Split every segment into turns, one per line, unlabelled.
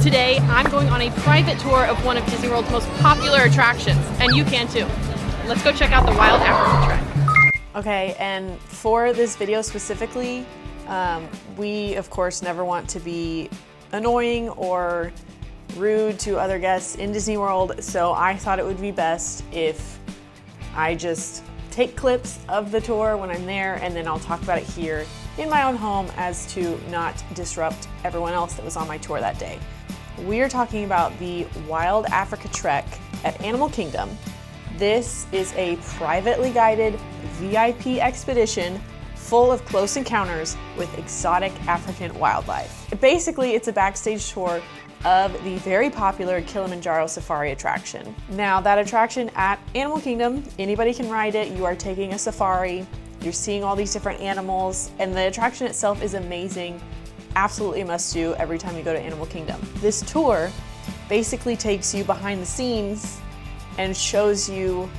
Today, I'm going on a private tour of one of Disney World's most popular attractions, and you can too. Let's go check out the Wild Africa Trek. Okay, and for this video specifically, we of course never want to be annoying or rude to other guests in Disney World, so I thought it would be best if I just take clips of the tour when I'm there, and then I'll talk about it here in my own home as to not disrupt everyone else that was on my tour that day. We are talking about the Wild Africa Trek at Animal Kingdom. This is a privately guided VIP expedition full of close encounters with exotic African wildlife. Basically, it's a backstage tour of the very popular Kilimanjaro Safari attraction. Now, that attraction at Animal Kingdom, anybody can ride it. You are taking a safari, you're seeing all these different animals, and the attraction itself is amazing. Absolutely a must-do every time you go to Animal Kingdom. This tour basically takes you behind the scenes and shows you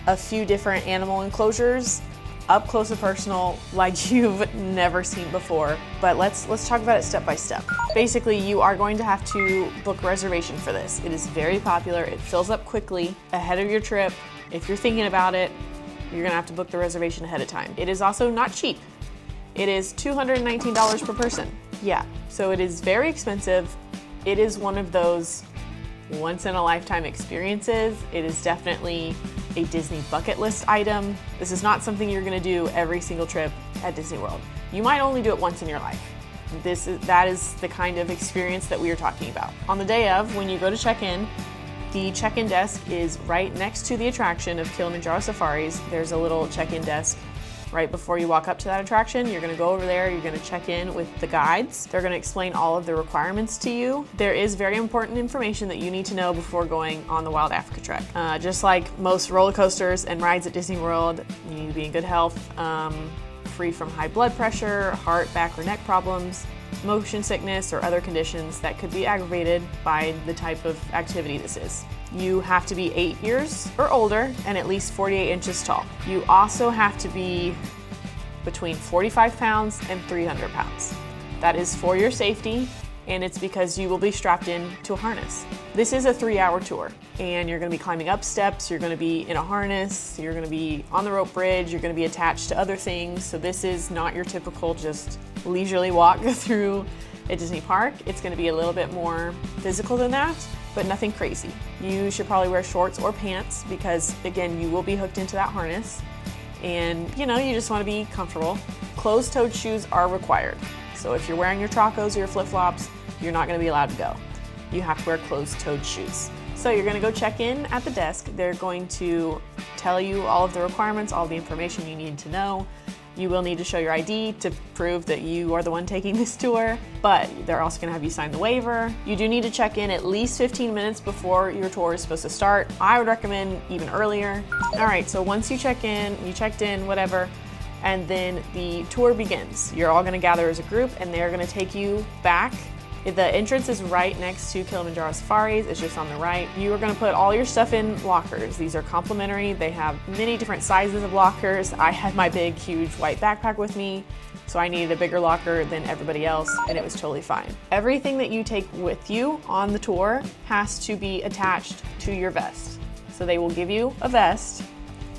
a few different animal enclosures up close and personal like you've never seen before. But let's talk about it step by step. Basically, you are going to have to book a reservation for this. It is very popular. It fills up quickly ahead of your trip. If you're thinking about it, you're gonna have to book the reservation ahead of time. It is also not cheap. It is $219 per person. Yeah, so it is very expensive. It is one of those once in a lifetime experiences. It is definitely a Disney bucket list item. This is not something you're gonna do every single trip at Disney World. You might only do it once in your life. That is the kind of experience that we are talking about. On the day of, when you go to check-in, the check-in desk is right next to the attraction of Kilimanjaro Safaris. There's a little check-in desk right before you walk up to that attraction. You're gonna go over there, you're gonna check in with the guides. They're gonna explain all of the requirements to you. There is very important information that you need to know before going on the Wild Africa Trek. Just like most roller coasters and rides at Disney World, you need to be in good health, free from high blood pressure, heart, back, or neck problems, motion sickness, or other conditions that could be aggravated by the type of activity this is. You have to be 8 years or older and at least 48 inches tall. You also have to be between 45 pounds and 300 pounds. That is for your safety, and it's because you will be strapped in to a harness. This is a 3-hour tour, and you're gonna be climbing up steps, you're gonna be in a harness, you're gonna be on the rope bridge, you're gonna be attached to other things. So this is not your typical just leisurely walk through a Disney park. It's gonna be a little bit more physical than that, but nothing crazy. You should probably wear shorts or pants because, again, you will be hooked into that harness, and you just wanna be comfortable. Closed-toed shoes are required. So if you're wearing your Tracos or your flip-flops, you're not gonna be allowed to go. You have to wear closed-toed shoes. So you're gonna go check in at the desk. They're going to tell you all of the requirements, all the information you need to know. You will need to show your ID to prove that you are the one taking this tour, but they're also gonna have you sign the waiver. You do need to check in at least 15 minutes before your tour is supposed to start. I would recommend even earlier. All right, so once you check in, you checked in, whatever, and then the tour begins. You're all gonna gather as a group, and they're gonna take you back. The entrance is right next to Kilimanjaro Safaris. It's just on the right. You are gonna put all your stuff in lockers. These are complimentary. They have many different sizes of lockers. I had my big, huge white backpack with me, so I needed a bigger locker than everybody else, and it was totally fine. Everything that you take with you on the tour has to be attached to your vest. So they will give you a vest.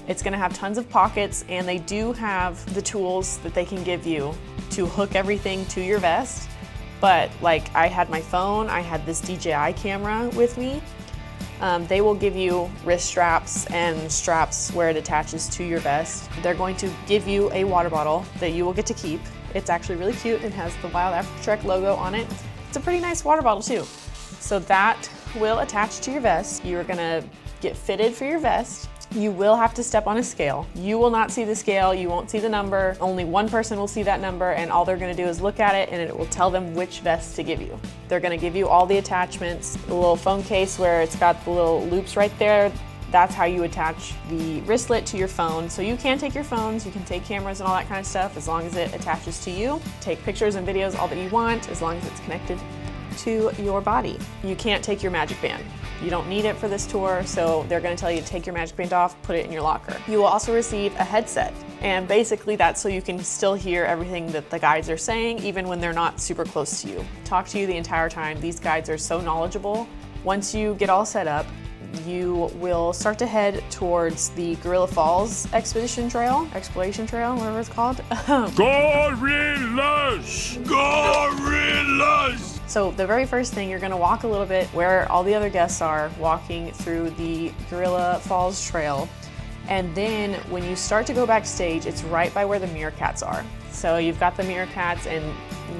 It's gonna have tons of pockets, and they do have the tools that they can give you to hook everything to your vest. But like, I had my phone, I had this DJI camera with me. They will give you wrist straps and straps where it attaches to your vest. They're going to give you a water bottle that you will get to keep. It's actually really cute. It has the Wild Africa Trek logo on it. It's a pretty nice water bottle too. So that will attach to your vest. You're gonna get fitted for your vest. You will have to step on a scale. You will not see the scale, you won't see the number. Only one person will see that number, and all they're gonna do is look at it, and it will tell them which vest to give you. They're gonna give you all the attachments, the little phone case where it's got the little loops right there. That's how you attach the wristlet to your phone. So you can take your phones, you can take cameras and all that kind of stuff as long as it attaches to you. Take pictures and videos all that you want as long as it's connected to your body. You can't take your magic band. You don't need it for this tour, so they're gonna tell you to take your magic band off, put it in your locker. You will also receive a headset, and basically that's so you can still hear everything that the guides are saying, even when they're not super close to you. Talk to you the entire time. These guides are so knowledgeable. Once you get all set up, you will start to head towards the Gorilla Falls exploration trail, whatever it's called.
Gorillas! Gorillas!
So the very first thing, you're gonna walk a little bit where all the other guests are, walking through the Gorilla Falls trail. And then when you start to go backstage, it's right by where the meerkats are. So you've got the meerkats, and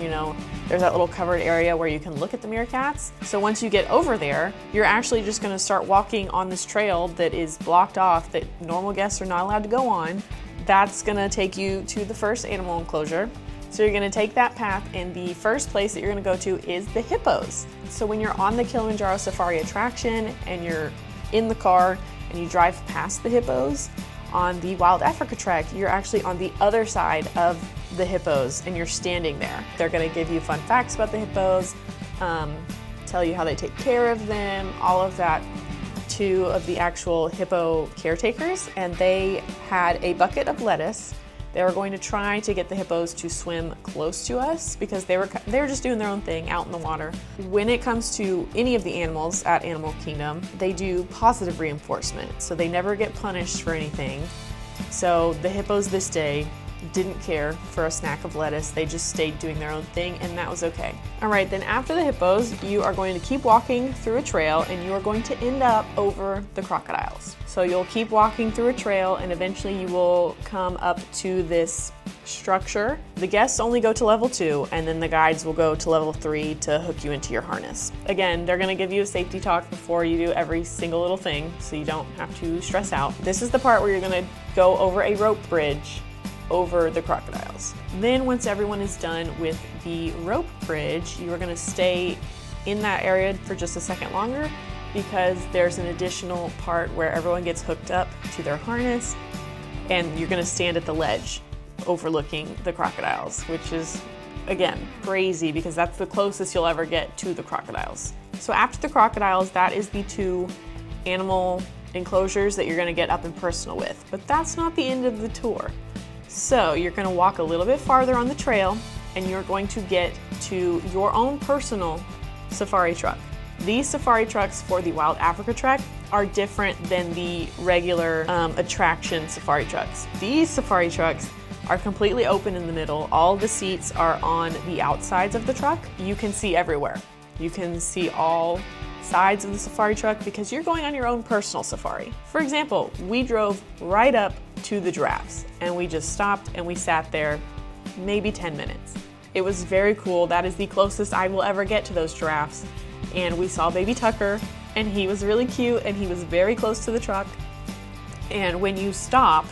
you know, there's that little covered area where you can look at the meerkats. So once you get over there, you're actually just gonna start walking on this trail that is blocked off, that normal guests are not allowed to go on. That's gonna take you to the first animal enclosure. So you're gonna take that path, and the first place that you're gonna go to is the hippos. So when you're on the Kilimanjaro Safari attraction and you're in the car and you drive past the hippos, on the Wild Africa Trek, you're actually on the other side of the hippos and you're standing there. They're gonna give you fun facts about the hippos, tell you how they take care of them, all of that. Two of the actual hippo caretakers, and they had a bucket of lettuce. They were going to try to get the hippos to swim close to us because they were just doing their own thing out in the water. When it comes to any of the animals at Animal Kingdom, they do positive reinforcement, so they never get punished for anything. So the hippos this day didn't care for a snack of lettuce. They just stayed doing their own thing, and that was okay. All right, then after the hippos, you are going to keep walking through a trail, and you are going to end up over the crocodiles. So you'll keep walking through a trail, and eventually you will come up to this structure. The guests only go to level 2, and then the guides will go to level 3 to hook you into your harness. Again, they're gonna give you a safety talk before you do every single little thing, so you don't have to stress out. This is the part where you're gonna go over a rope bridge over the crocodiles. Then once everyone is done with the rope bridge, you are gonna stay in that area for just a second longer, because there's an additional part where everyone gets hooked up to their harness, and you're gonna stand at the ledge overlooking the crocodiles, which is, again, crazy because that's the closest you'll ever get to the crocodiles. So after the crocodiles, that is the 2 animal enclosures that you're gonna get up and personal with. But that's not the end of the tour. So you're gonna walk a little bit farther on the trail, and you're going to get to your own personal safari truck. These safari trucks for the Wild Africa Trek are different than the regular attraction safari trucks. These safari trucks are completely open in the middle. All the seats are on the outsides of the truck. You can see everywhere. You can see all sides of the safari truck because you're going on your own personal safari. For example, we drove right up to the giraffes, and we just stopped and we sat there maybe 10 minutes. It was very cool. That is the closest I will ever get to those giraffes. And we saw baby Tucker, and he was really cute, and he was very close to the truck. And when you stop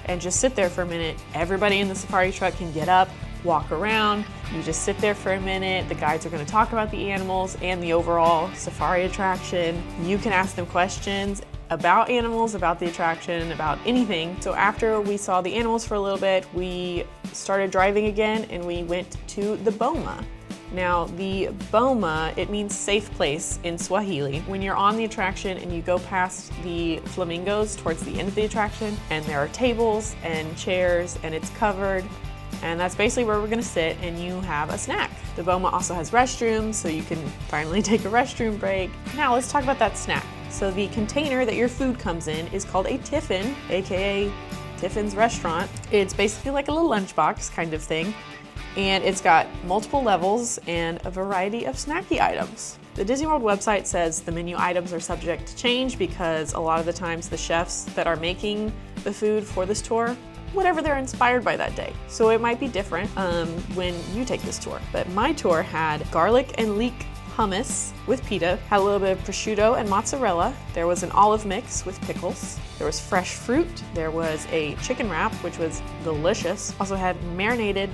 and just sit there for a minute, everybody in the safari truck can get up, walk around. You just sit there for a minute. The guides are going to talk about the animals and the overall safari attraction. You can ask them questions about animals, about the attraction, about anything. So after we saw the animals for a little bit, we started driving again, and we went to the Boma. Now, the Boma, it means safe place in Swahili. When you're on the attraction and you go past the flamingos towards the end of the attraction, and there are tables and chairs, and it's covered, and that's basically where we're gonna sit, and you have a snack. The Boma also has restrooms, so you can finally take a restroom break. Now let's talk about that snack. So the container that your food comes in is called a tiffin, AKA Tiffin's Restaurant. It's basically like a little lunchbox kind of thing, and it's got multiple levels and a variety of snacky items. The Disney World website says the menu items are subject to change because a lot of the times the chefs that are making the food for this tour, whatever they're inspired by that day. So it might be different when you take this tour. But my tour had garlic and leek hummus with pita, had a little bit of prosciutto and mozzarella. There was an olive mix with pickles. There was fresh fruit. There was a chicken wrap, which was delicious. Also had marinated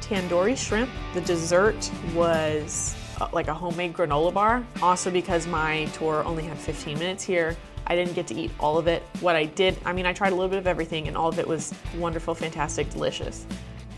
tandoori shrimp. The dessert was like a homemade granola bar. Also, because my tour only had 15 minutes here, I didn't get to eat all of it. What I did, I tried a little bit of everything, and all of it was wonderful, fantastic, delicious.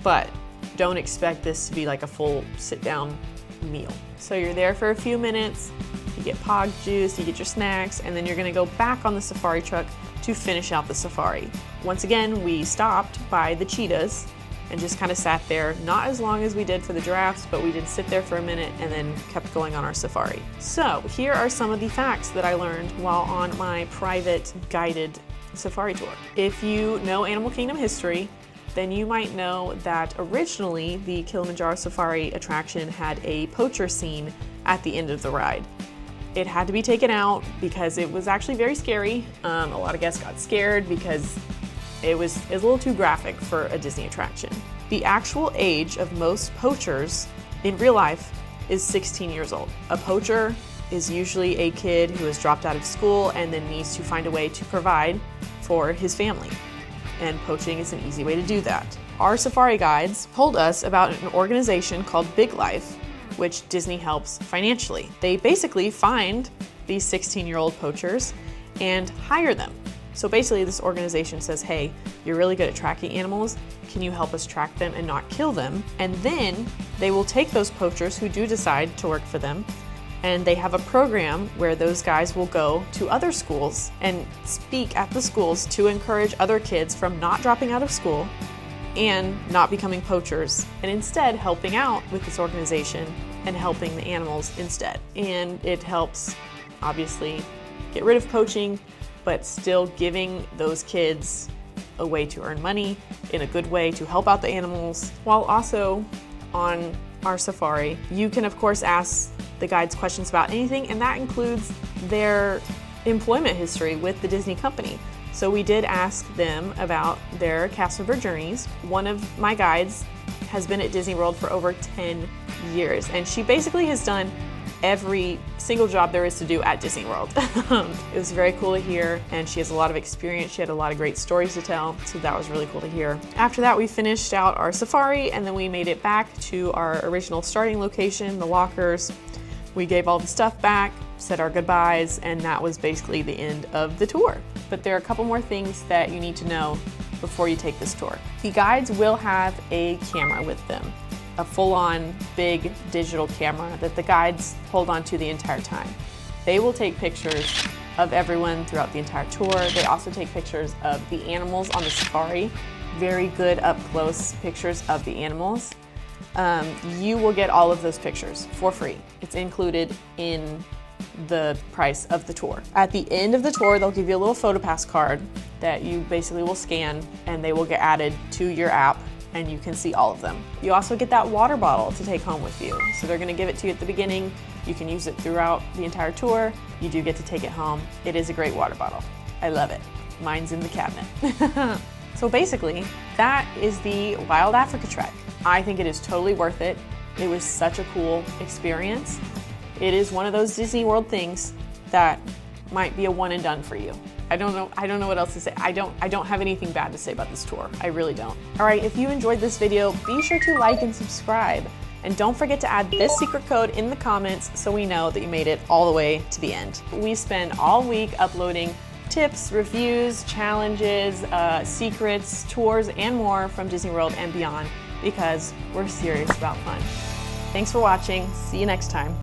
But don't expect this to be like a full sit-down meal. So you're there for a few minutes, you get pog juice, you get your snacks, and then you're gonna go back on the safari truck to finish out the safari. Once again, we stopped by the cheetahs and just kind of sat there, not as long as we did for the giraffes, but we did sit there for a minute and then kept going on our safari. So here are some of the facts that I learned while on my private guided safari tour. If you know Animal Kingdom history, then you might know that originally the Kilimanjaro Safari attraction had a poacher scene at the end of the ride. It had to be taken out because it was actually very scary. A lot of guests got scared because it was a little too graphic for a Disney attraction. The actual age of most poachers in real life is 16 years old. A poacher is usually a kid who has dropped out of school and then needs to find a way to provide for his family. And poaching is an easy way to do that. Our safari guides told us about an organization called Big Life, which Disney helps financially. They basically find these 16-year-old poachers and hire them. So basically this organization says, hey, you're really good at tracking animals. Can you help us track them and not kill them? And then they will take those poachers who do decide to work for them, and they have a program where those guys will go to other schools and speak at the schools to encourage other kids from not dropping out of school and not becoming poachers, and instead helping out with this organization and helping the animals instead. And it helps, obviously, get rid of poaching, but still giving those kids a way to earn money in a good way to help out the animals. While also on our safari, you can of course ask the guides questions about anything, and that includes their employment history with the Disney company. So we did ask them about their cast member journeys. One of my guides has been at Disney World for over 10 years, and she basically has done every single job there is to do at Disney World. It was very cool to hear, and she has a lot of experience. She had a lot of great stories to tell, so that was really cool to hear. After that, we finished out our safari, and then we made it back to our original starting location, the lockers. We gave all the stuff back, said our goodbyes, and that was basically the end of the tour. But there are a couple more things that you need to know before you take this tour. The guides will have a camera with them, a full-on big digital camera that the guides hold on to the entire time. They will take pictures of everyone throughout the entire tour. They also take pictures of the animals on the safari, very good up-close pictures of the animals. You will get all of those pictures for free. It's included in the price of the tour. At the end of the tour, they'll give you a little PhotoPass card that you basically will scan, and they will get added to your app, and you can see all of them. You also get that water bottle to take home with you. So they're gonna give it to you at the beginning. You can use it throughout the entire tour. You do get to take it home. It is a great water bottle. I love it. Mine's in the cabinet. So basically, that is the Wild Africa Trek. I think it is totally worth it. It was such a cool experience. It is one of those Disney World things that might be a one and done for you. I don't know what else to say. I don't have anything bad to say about this tour. I really don't. All right, if you enjoyed this video, be sure to like and subscribe. And don't forget to add this secret code in the comments so we know that you made it all the way to the end. We spend all week uploading tips, reviews, challenges, secrets, tours, and more from Disney World and beyond, because we're serious about fun. Thanks for watching. See you next time.